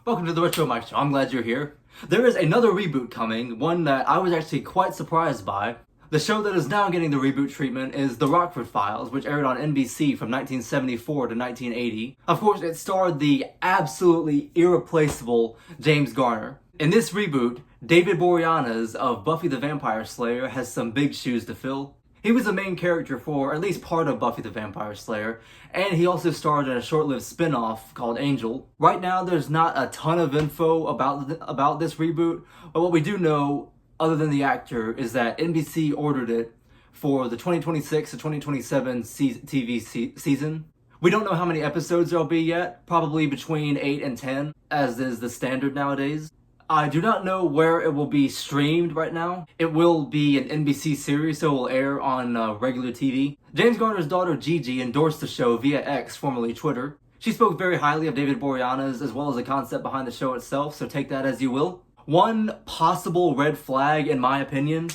Welcome to the Retro Mike Show. I'm glad you're here. There is another reboot coming, one that I was actually quite surprised by. The show that is now getting the reboot treatment is The Rockford Files, which aired on NBC from 1974 to 1980. Of course, it starred the absolutely irreplaceable James Garner. In this reboot, David Boreanaz of Buffy the Vampire Slayer has some big shoes to fill. He was the main character for at least part of Buffy the Vampire Slayer, and he also starred in a short-lived spin-off called Angel. Right now, there's not a ton of info about this reboot, but what we do know, other than the actor, is that NBC ordered it for the 2026 to 2027 TV season. We don't know how many episodes there'll be yet, probably between 8 and 10, as is the standard nowadays. I do not know where it will be streamed right now. It will be an NBC series, so it will air on regular TV. James Garner's daughter Gigi endorsed the show via X, formerly Twitter. She spoke very highly of David Boreanaz as well as the concept behind the show itself, so take that as you will. One possible red flag, in my opinion,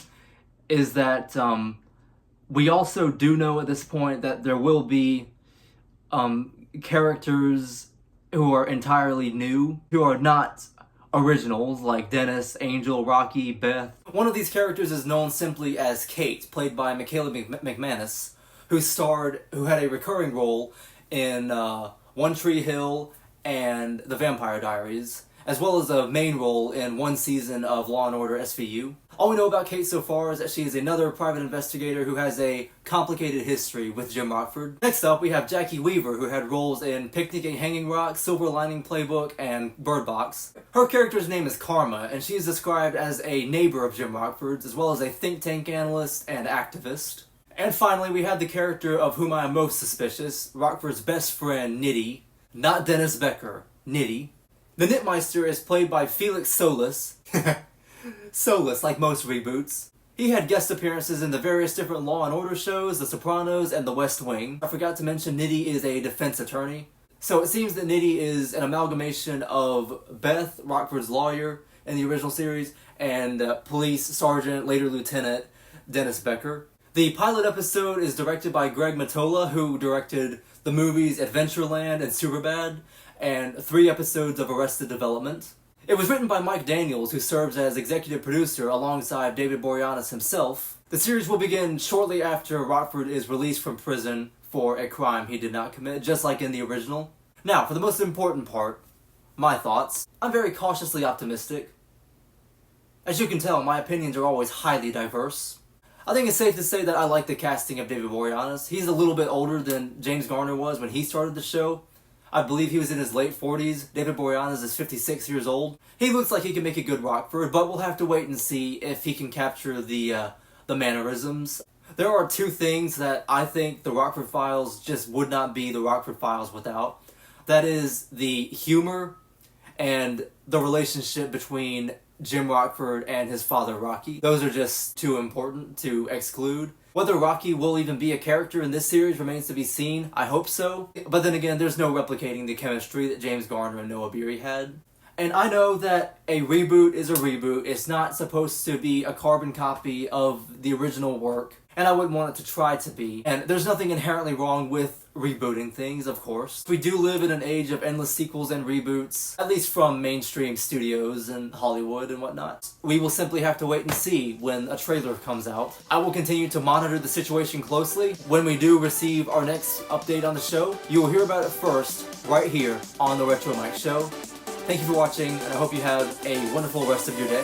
is that we also do know at this point that there will be characters who are entirely new, who are not originals like Dennis, Angel, Rocky, Beth. One of these characters is known simply as Kate, played by Michaela McManus, who had a recurring role in One Tree Hill and The Vampire Diaries, as well as a main role in one season of Law & Order SVU. All we know about Kate so far is that she is another private investigator who has a complicated history with Jim Rockford. Next up, we have Jackie Weaver, who had roles in Picnic at Hanging Rock, Silver Lining Playbook, and Bird Box. Her character's name is Karma, and she is described as a neighbor of Jim Rockford's, as well as a think tank analyst and activist. And finally, we have the character of whom I am most suspicious, Rockford's best friend, Nitty. Not Dennis Becker, Nitty. The Knitmeister is played by Felix Solis. Soulless, like most reboots. He had guest appearances in the various different Law & Order shows, The Sopranos, and The West Wing. I forgot to mention Nitty is a defense attorney. So it seems that Nitty is an amalgamation of Beth, Rockford's lawyer in the original series, and police sergeant, later lieutenant, Dennis Becker. The pilot episode is directed by Greg Mottola, who directed the movies Adventureland and Superbad, and 3 episodes of Arrested Development. It was written by Mike Daniels, who serves as executive producer alongside David Boreanaz himself. The series will begin shortly after Rockford is released from prison for a crime he did not commit, just like in the original. Now, for the most important part, my thoughts. I'm very cautiously optimistic. As you can tell, my opinions are always highly diverse. I think it's safe to say that I like the casting of David Boreanaz. He's a little bit older than James Garner was when he started the show. I believe he was in his late 40s. David Boreanaz is 56 years old. He looks like he can make a good Rockford, but we'll have to wait and see if he can capture the mannerisms. There are 2 things that I think the Rockford Files just would not be the Rockford Files without. That is the humor and the relationship between Jim Rockford and his father Rocky. Those are just too important to exclude. Whether Rocky will even be a character in this series remains to be seen. I hope so. But then again, there's no replicating the chemistry that James Garner and Noah Beery had. And I know that a reboot is a reboot. It's not supposed to be a carbon copy of the original work. And I wouldn't want it to try to be. And there's nothing inherently wrong with rebooting things, of course. We do live in an age of endless sequels and reboots, at least from mainstream studios and Hollywood and whatnot. We will simply have to wait and see when a trailer comes out. I will continue to monitor the situation closely. When we do receive our next update on the show, you will hear about it first, right here on the Retro Mike Show. Thank you for watching, and I hope you have a wonderful rest of your day.